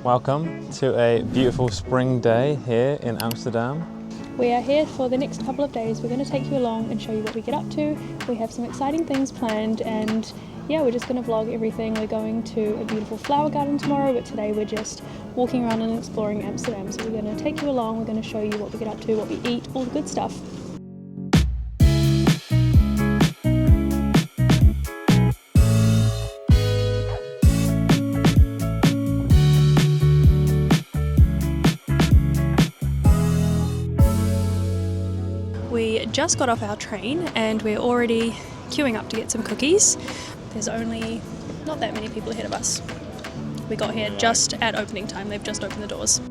Welcome to a beautiful spring day here in Amsterdam. We are here for the next couple of days. We're going to take you along and show you what we get up to. We have some exciting things planned and yeah, we're just going to vlog everything. We're going to a beautiful flower garden tomorrow, but today we're just walking around and exploring Amsterdam. So we're going to take you along, we're going to show you what we get up to, what we eat, all the good stuff. We just got off our train and we're already queuing up to get some cookies. There's only not that many people ahead of us. We got here just at opening time. They've just opened the doors.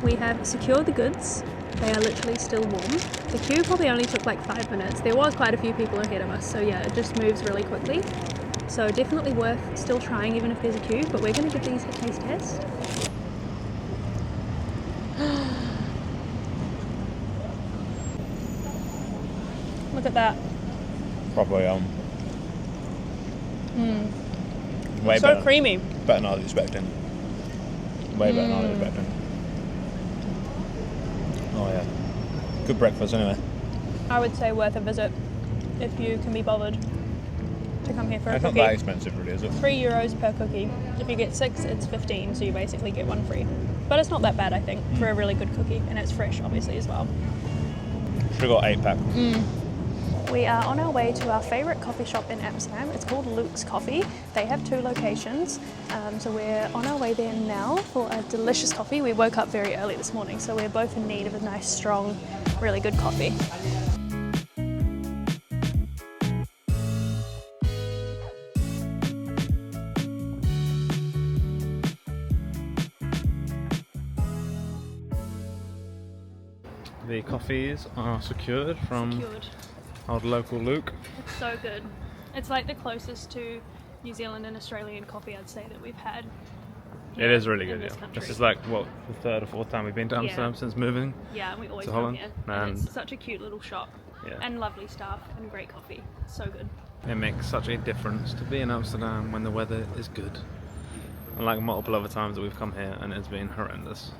We have secured the goods. They are literally still warm. The queue probably only took like 5 minutes. There was quite a few people ahead of us, so yeah, it just moves really quickly. So definitely worth still trying even if there's a queue, but we're going to give these a taste test. Look at that. Probably way So better. creamy. Better than I was expecting. Way better than I was expecting. Oh yeah. Good breakfast anyway. I would say worth a visit if you can be bothered to come here for a It's cookie. not that expensive really, is it? €3 per cookie. If you get 6, it's 15, so you basically get 1 free. But it's not that bad, I think, for a really good cookie, and it's fresh, obviously, as well. Should have got 8-pack. We are on our way to our favourite coffee shop in Amsterdam. It's called Luke's Coffee. They have 2 locations, so we're on our way there now for a delicious coffee. We woke up very early this morning, so we're both in need of a nice, strong, really good coffee. The coffees are secured from our local Luke. It's so good. It's like the closest to New Zealand and Australian coffee I'd say that we've had. It is really good, this yeah. country. This is like, what, the 3rd or 4th time we've been to Amsterdam since moving. Yeah, and we always to come Holland. here. And And it's such a cute little shop. Yeah. And lovely staff and great coffee. So good. It makes such a difference to be in Amsterdam when the weather is good. Unlike multiple other times that we've come here and it's been horrendous.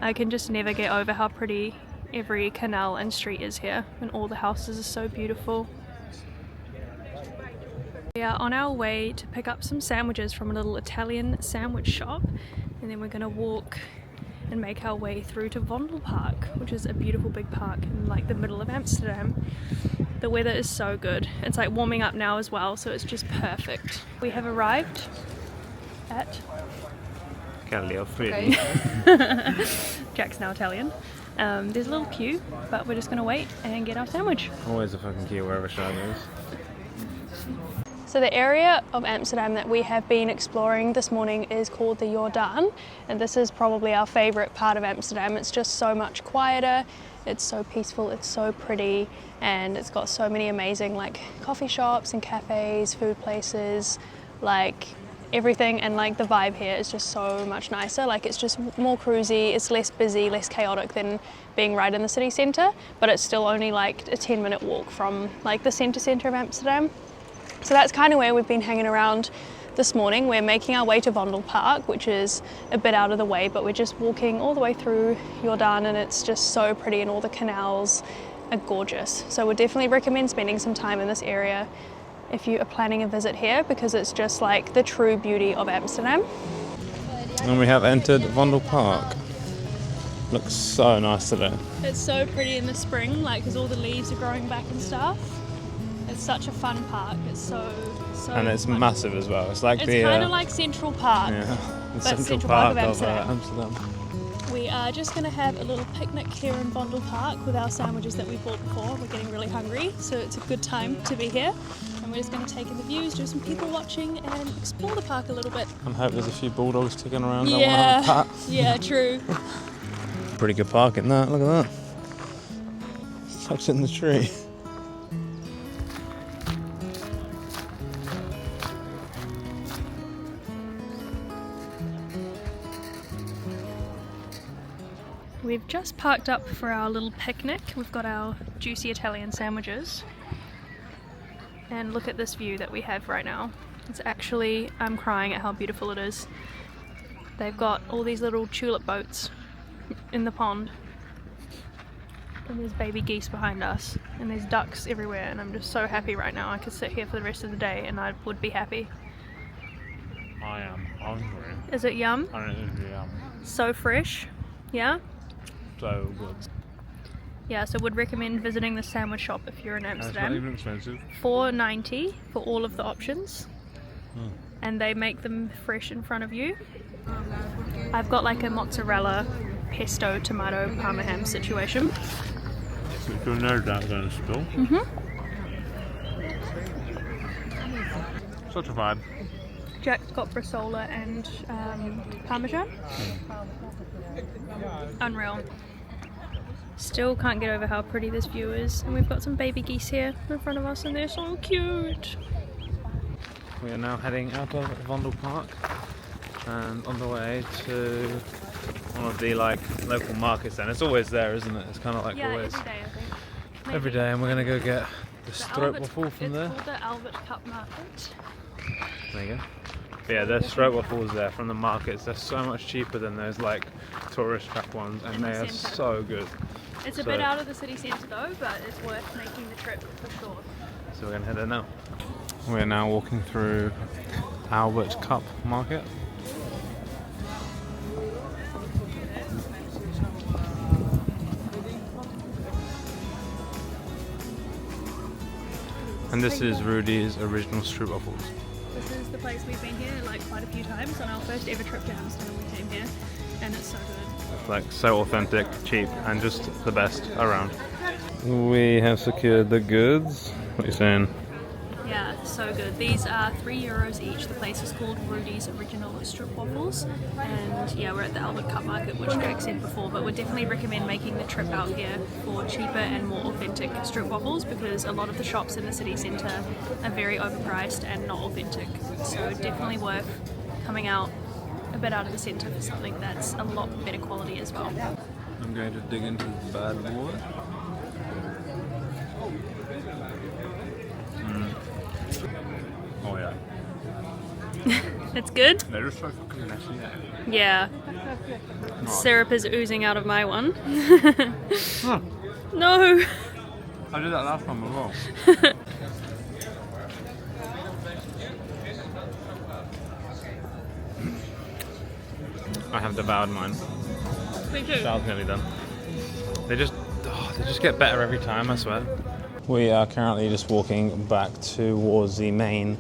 I can just never get over how pretty every canal and street is here, and all the houses are so beautiful. We are on our way to pick up some sandwiches from a little Italian sandwich shop, and then we're going to walk and make our way through to Vondelpark, which is a beautiful big park in like the middle of Amsterdam. The weather is so good. It's like warming up now as well, so it's just perfect. We have arrived at Jack's now Italian. There's a little queue, but we're just going to wait and get our sandwich. Always a fucking queue wherever Shah goes. So the area of Amsterdam that we have been exploring this morning is called the Jordaan, and this is probably our favourite part of Amsterdam. It's just so much quieter, it's so peaceful, it's so pretty, and it's got so many amazing like coffee shops and cafes, food places, like everything, and like the vibe here is just so much nicer. Like it's just more cruisy, it's less busy, less chaotic than being right in the city centre, but it's still only like a 10-minute walk from like the centre of Amsterdam. So that's kind of where we've been hanging around this morning. We're making our way to Vondelpark, which is a bit out of the way, but we're just walking all the way through Jordaan, and it's just so pretty, and all the canals are gorgeous. So we'd definitely recommend spending some time in this area if you are planning a visit here, because it's just like the true beauty of Amsterdam. And we have entered Vondelpark. Looks so nice today. It's so pretty in the spring, like because all the leaves are growing back and stuff. It's such a fun park. It's so And it's fun. massive as well. It's like It's kind of like Central Park. yeah, the but Central Park Park of of Amsterdam. We are just going to have a little picnic here in Vondelpark with our sandwiches that we bought before. We're getting really hungry, so it's a good time to be here. And we're just going to take in the views, do some people watching, and explore the park a little bit. And hope there's a few bulldogs ticking around. Yeah, yeah, true. Pretty good park in that. Look at that. tucked in the tree. We've just parked up for our little picnic. We've got our juicy Italian sandwiches. And look at this view that we have right now. It's actually, I'm crying at how beautiful it is. They've got all these little tulip boats in the pond. And there's baby geese behind us. And there's ducks everywhere. And I'm just so happy right now. I could sit here for the rest of the day and I would be happy. I am hungry. Is it yum? And it is yum. So fresh. Yeah? So good. Yeah, so would recommend visiting the sandwich shop if you're in Amsterdam. And it's not even expensive. $4.90 for all of the options. Mm. And they make them fresh in front of you. I've got like a mozzarella, pesto, tomato, parma ham situation. Which you're no doubt going to spill. Such a vibe. Jack's got bresaola and parmesan. Unreal. Still can't get over how pretty this view is. And we've got some baby geese here in front of us and they're so cute. We are now heading out of Vondel Park and on the way to one of the like local markets. And it's always there, isn't it? It's kind of like always every day, I think. Maybe. Every day, and we're gonna go get the stroopwafel from there. It's called the Albert Cup Market. There you go. But yeah, there's stroopwafels there from the markets. They're so much cheaper than those like tourist trap ones, and they are so good. It's a bit out of the city centre though, but it's worth making the trip for sure. So we're gonna head there now. We're now walking through Albert Cup Market. And this is Rudy's original stroopwafels. This is the place we've been here like quite a few times. On our first ever trip to Amsterdam we came here and it's so good. It's like so authentic, cheap and just the best around. We have secured the goods. What are you saying? Yeah, so good. These are €3 each. The place is called Rudy's Original Stroopwafels, and yeah, we're at the Albert Cup Market, which Jack said before, but would definitely recommend making the trip out here for cheaper and more authentic stroopwafels because a lot of the shops in the city centre are very overpriced and not authentic. So definitely worth coming out a bit out of the centre for something that's a lot better quality as well. I'm going to dig into the bad boy. Oh yeah. It's good? They're just so fucking messy. Yeah. Syrup is oozing out of my one. Huh. No! I did that last time as well. I have devoured mine. Me too. That was nearly done. They just get better every time, I swear. We are currently just walking back towards the main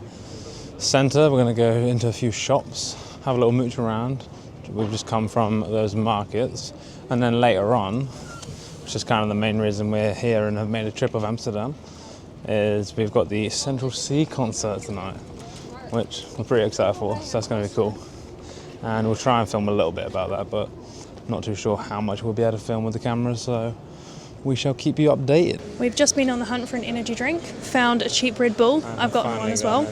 centre. We're going to go into a few shops, have a little mooch around. We've just come from those markets. And then later on, which is kind of the main reason we're here and have made a trip of Amsterdam, is we've got the Central Cee concert tonight, which I'm pretty excited for, so that's going to be cool. And we'll try and film a little bit about that, but not too sure how much we'll be able to film with the camera, so we shall keep you updated. We've just been on the hunt for an energy drink, found a cheap Red Bull. I've got one as well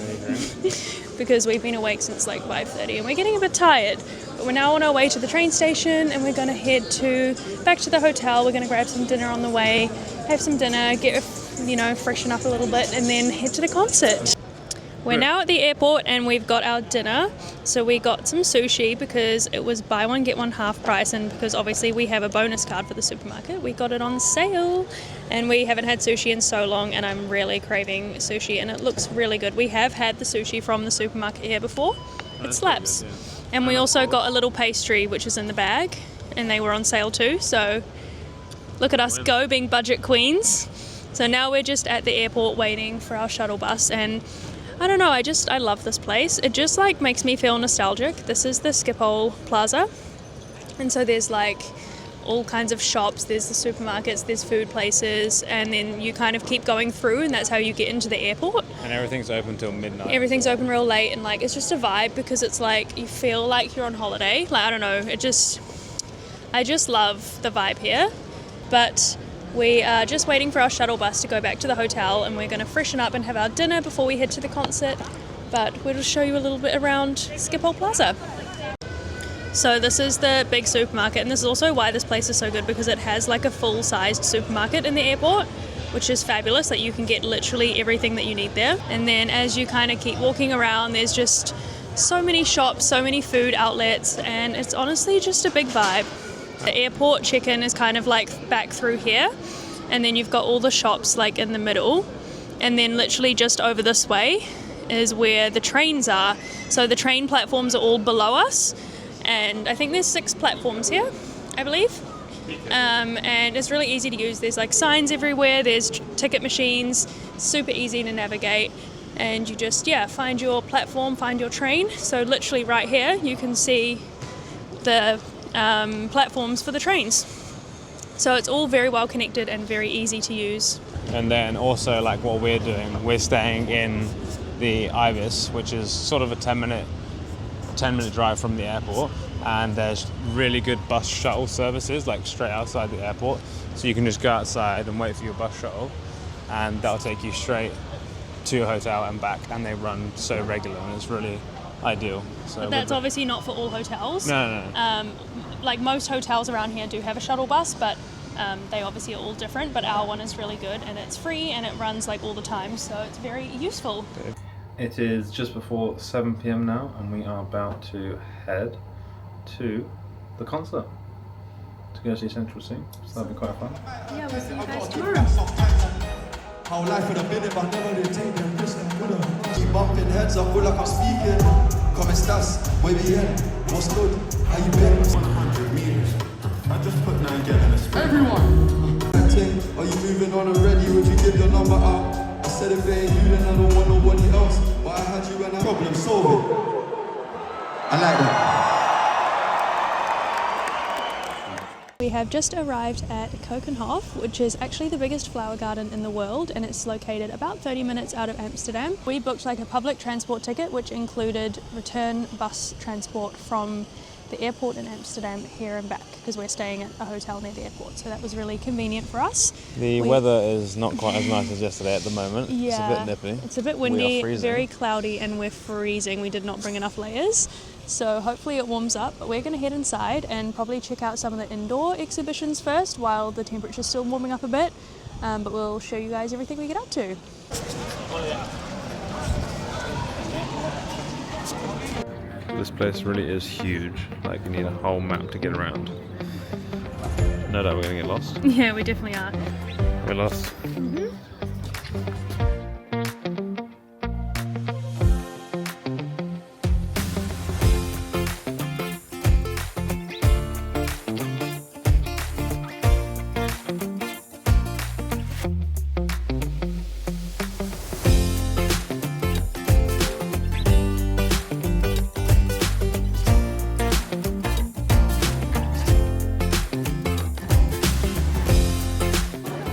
because we've been awake since like 5:30 and we're getting a bit tired. But we're now on our way to the train station and we're going to head back to the hotel. We're going to grab some dinner on the way, have some dinner, freshen up a little bit and then head to the concert. We're now at the airport and we've got our dinner. So we got some sushi because it was buy one get one half price, and because obviously we have a bonus card for the supermarket, we got it on sale. And we haven't had sushi in so long and I'm really craving sushi and it looks really good. We have had the sushi from the supermarket here before. It slaps. Good, yeah. And we also got a little pastry which is in the bag and they were on sale too. So look at us go, being budget queens. So now we're just at the airport waiting for our shuttle bus, and I don't know, I love this place. It just like makes me feel nostalgic. This is the Schiphol Plaza. And so there's like all kinds of shops, there's the supermarkets, there's food places, and then you kind of keep going through and that's how you get into the airport. And everything's open till midnight. Everything's open real late and like it's just a vibe because it's like you feel like you're on holiday. Like I don't know, I just love the vibe here. But We are just waiting for our shuttle bus to go back to the hotel, and we're going to freshen up and have our dinner before we head to the concert. But we'll just show you a little bit around Schiphol Plaza. So this is the big supermarket, and this is also why this place is so good, because it has like a full-sized supermarket in the airport, which is fabulous. Like you can get literally everything that you need there. And then as you kind of keep walking around, there's just so many shops, so many food outlets, and it's honestly just a big vibe. The airport check-in is kind of like back through here, and then you've got all the shops like in the middle, and then literally just over this way is where the trains are. So the train platforms are all below us, and I think there's 6 platforms here, I believe. And it's really easy to use. There's like signs everywhere, there's ticket machines, super easy to navigate, and you just find your platform, find your train. So literally right here you can see the platforms for the trains. So it's all very well connected and very easy to use. And then also like what we're doing, we're staying in the Ibis, which is sort of a 10-minute drive from the airport, and there's really good bus shuttle services like straight outside the airport, so you can just go outside and wait for your bus shuttle, and that'll take you straight to your hotel and back, and they run so regular, and it's really ideal. So but that's obviously not for all hotels. No. Like most hotels around here do have a shuttle bus, but they obviously are all different, but our one is really good, and it's free, and it runs like all the time, so it's very useful. It is just before 7 p.m. now, and we are about to head to the concert to go see Central Cee, so that'll be quite fun. Yeah, we'll see you guys tomorrow. How life would have been if I never did take them risks. Keep bumping heads, I feel like I'm speaking. Come estás, muy bien, what's good, how you been? 100 meters, I just put 9 get in a spin. Everyone! Are you moving on already, would you give your number out? I said if it ain't you, then I don't want nobody else. But I had you and I problem solving. I like that. We have just arrived at Keukenhof, which is actually the biggest flower garden in the world, and it's located about 30 minutes out of Amsterdam. We booked like a public transport ticket, which included return bus transport from the airport in Amsterdam here and back, because we're staying at a hotel near the airport, so that was really convenient for us. The weather is not quite as nice as yesterday at the moment. Yeah, it's a bit nippy. It's a bit windy, very cloudy, and we're freezing. We did not bring enough layers, so hopefully it warms up, but we're going to head inside and probably check out some of the indoor exhibitions first while the temperature's still warming up a bit, but we'll show you guys everything we get up to. This place really is huge, like you need a whole map to get around. No doubt we're gonna get lost. Yeah, we definitely are. We're lost. Mm-hmm.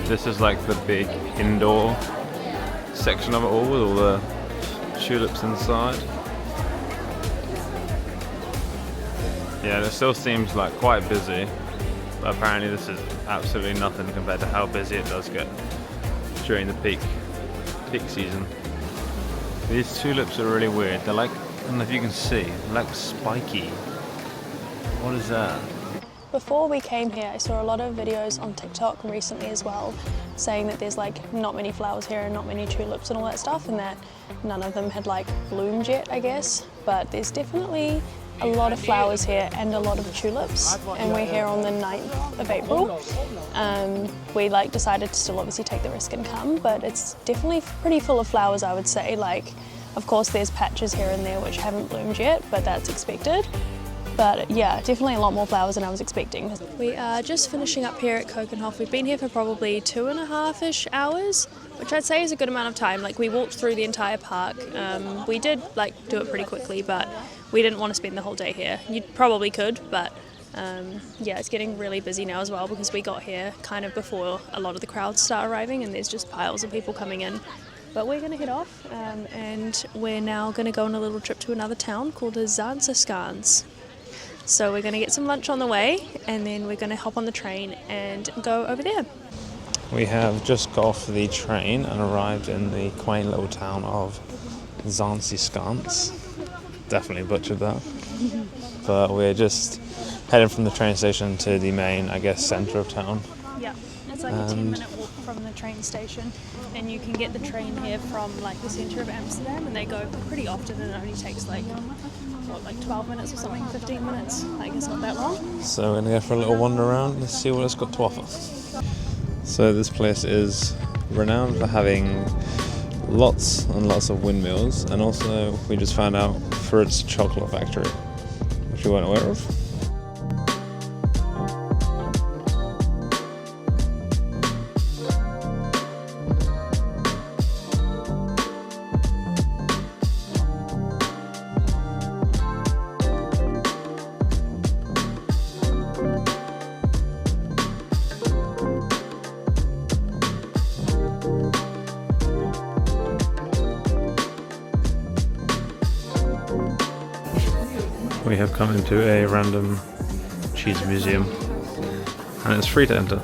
This is like the big indoor section of it all, with all the tulips inside. Yeah, it still seems like quite busy, but apparently this is absolutely nothing compared to how busy it does get during the peak season. These tulips are really weird. They're like, I don't know if you can see, they're like spiky. What is that? Before we came here, I saw a lot of videos on TikTok recently as well, saying that there's like not many flowers here and not many tulips and all that stuff, and that none of them had like bloomed yet, I guess. But there's definitely a lot of flowers here and a lot of tulips, and we're here on the 9th of April. We like decided to still obviously take the risk and come, but it's definitely pretty full of flowers, I would say. Like, of course there's patches here and there which haven't bloomed yet, but that's expected. But yeah, definitely a lot more flowers than I was expecting. We are just finishing up here at Keukenhof. We've been here for probably 2.5-ish hours, which I'd say is a good amount of time. Like, we walked through the entire park. We did like do it pretty quickly, but we didn't want to spend the whole day here. You probably could, but yeah, it's getting really busy now as well, because we got here kind of before a lot of the crowds start arriving, and there's just piles of people coming in. But we're going to head off, and we're now going to go on a little trip to another town called Zaanse Schans. So we're going to get some lunch on the way, and then we're going to hop on the train and go over there. We have just got off the train and arrived in the quaint little town of Zaanse Schans. Definitely butchered that. But we're just heading from the train station to the main, I guess, centre of town. Yeah, it's like a 10-minute walk from the train station, and you can get the train here from like the centre of Amsterdam, and they go pretty often, and it only takes like 12 minutes or something, 15 minutes. Like, it's not that long. So we're gonna go for a little wander around and see what it's got to offer. So this place is renowned for having lots and lots of windmills, and also we just found out for its chocolate factory, which we weren't aware of. We have come into a random cheese museum, and it's free to enter.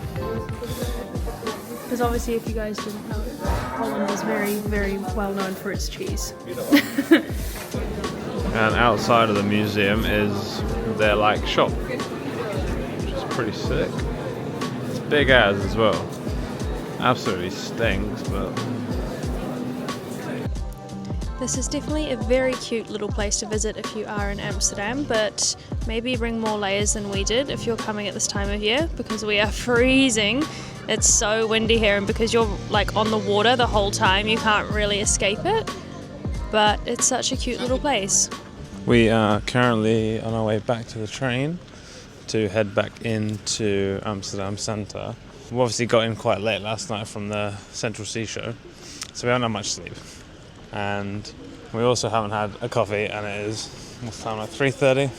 Because obviously, if you guys didn't know, Holland is very, very well known for its cheese. And outside of the museum is their like shop, which is pretty sick. It's big as well. Absolutely stinks, but This is definitely a very cute little place to visit if you are in Amsterdam, but maybe bring more layers than we did if you're coming at this time of year, because we are freezing. It's so windy here, and because you're like on the water the whole time, you can't really escape it. But it's such a cute little place. we are currently on our way back to the train to head back into Amsterdam Centre. We obviously got in quite late last night from the Central Cee show, so we haven't had much sleep. And we also haven't had a coffee, and it is, what's the time, like 3:30?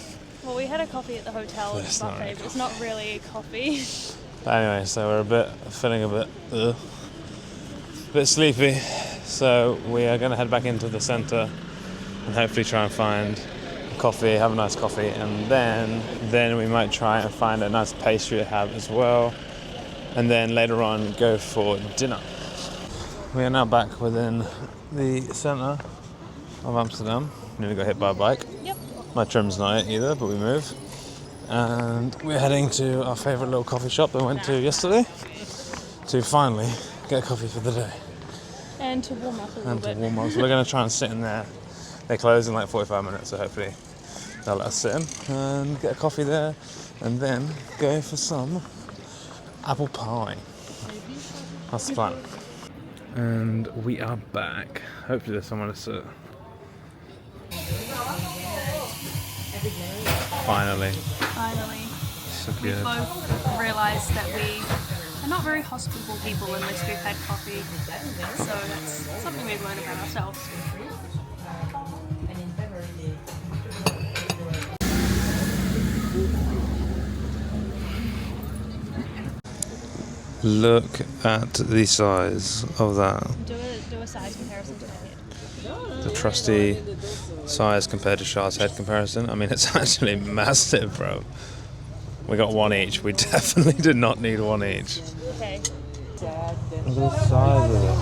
Well, we had a coffee at the hotel at the buffet, but it's not really a coffee. But anyway, so we're feeling a bit sleepy. So we are going to head back into the centre and hopefully try and find a coffee, have a nice coffee, and then we might try and find a nice pastry to have as well. And then later on go for dinner. We are now back within the centre of Amsterdam. Nearly got hit by a bike. Yep. My trim's not it either, but we move. And we're heading to our favourite little coffee shop that we went to yesterday to finally get a coffee for the day. And to warm up a little bit. So we're going to try and sit in there. They close in like 45 minutes, so hopefully they'll let us sit in and get a coffee there, and then go for some apple pie. That's the plan. And we are back. Hopefully there's someone to sit. Finally. So We good. both realised that we are not very hospitable people unless we've had coffee. So that's something we've learned about ourselves. Look at the size of that. Do a size comparison to my head. The trusty size compared to Char's head comparison. I mean, it's actually massive, bro. We got one each. We definitely did not need one each. Okay. Look at the size of it.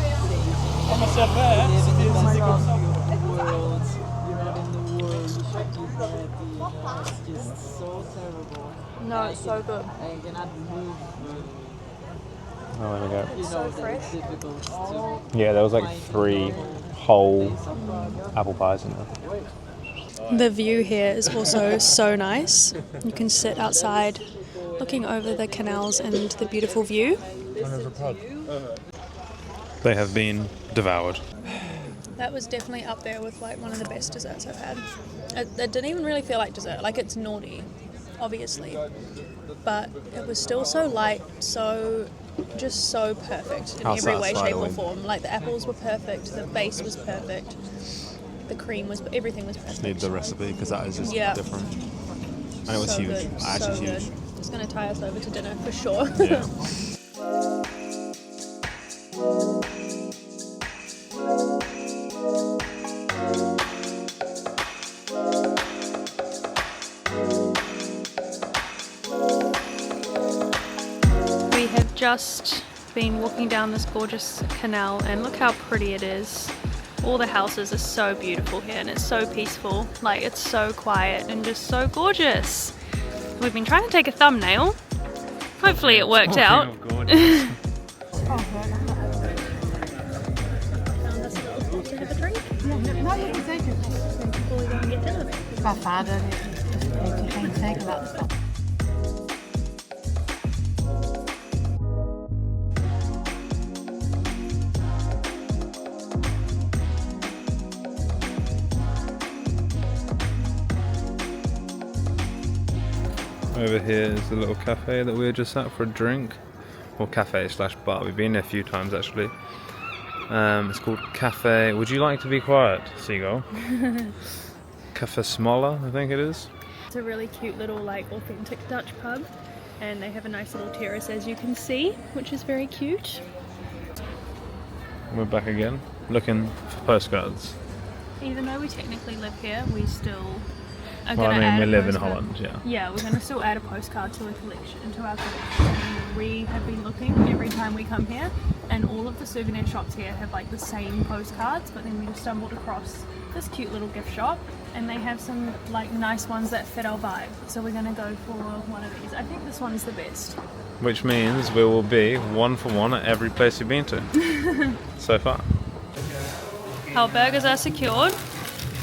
No, it's so good. Oh, there we go. It's so fresh. Yeah, there was like 3 whole apple pies in there. The view here is also so nice. You can sit outside looking over the canals and the beautiful view. They have been devoured. That was definitely up there with like one of the best desserts I've had. It didn't even really feel like dessert. Like, it's naughty, obviously, but it was still so light, so perfect in How every way, shape satisfying. or form. Like, the apples were perfect, the base was perfect, the cream was, everything was perfect. Need the recipe because that is just Yeah. different. And it was So huge. good, Actually so huge. good. It's going to tie us over to dinner for sure. Yeah. We have just been walking down this gorgeous canal, and look how pretty it is. All the houses are so beautiful here, and it's so peaceful. Like, it's so quiet and just so gorgeous. We've been trying to take a thumbnail. Hopefully it worked out. Qua vader heeft geen zeker laten staan. Over here is the little cafe that we were just at for a drink. Or cafe slash bar. We've been there a few times actually. It's called Cafe. Would you like to be quiet, Seagull? Cafe Smaller, I think it is. It's a really cute little like authentic Dutch pub, and they have a nice little terrace as you can see, which is very cute. We're back again, looking for postcards. Even though we technically live here, we still are Well, going to I mean, add we a live in postcard. Holland, yeah. Yeah, we're going to still add a postcard to our collection. We have been looking every time we come here, and all of the souvenir shops here have like the same postcards, but then we just stumbled across this cute little gift shop, and they have some like nice ones that fit our vibe. So we're going to go for one of these. I think this one's the best. Which means we will be 1 for 1 at every place you've been to so far. Our burgers are secured.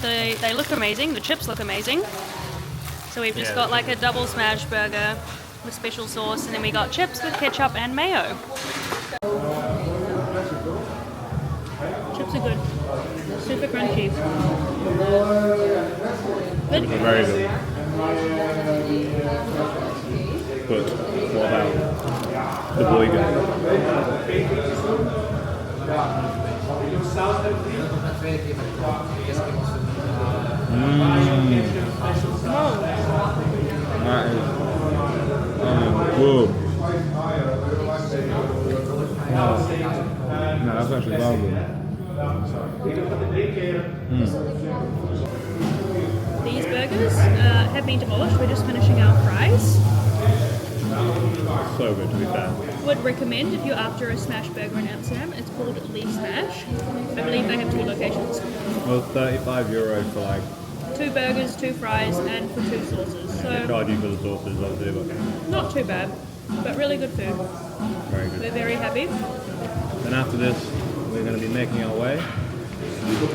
They look amazing. The chips look amazing. So we've just got like a double smash burger with special sauce, and then we got chips with ketchup and mayo. Chips are good. Super crunchy. Good. Very good. But what about the burger? That is good. No, that's actually well good. These burgers have been demolished. We're just finishing our fries. So good, to be fair. Would recommend if you're after a smash burger in Amsterdam. It's called Lee Smash. I believe they have 2 locations. Well, €35 for like. 2 burgers, 2 fries, and for 2 sauces. So Charge you for the sauces, obviously, but not too bad, but really good food. very good. We're very happy. Then after this, we're going to be making our way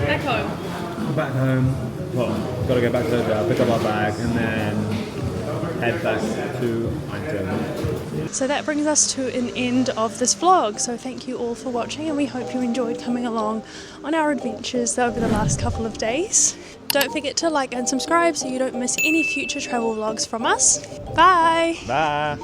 Back home. back home. Well, got to go back to the hotel, pick up our bag, and then head back to Eindhoven. So that brings us to an end of this vlog. So thank you all for watching, and we hope you enjoyed coming along on our adventures over the last couple of days. Don't forget to like and subscribe so you don't miss any future travel vlogs from us. Bye! Bye!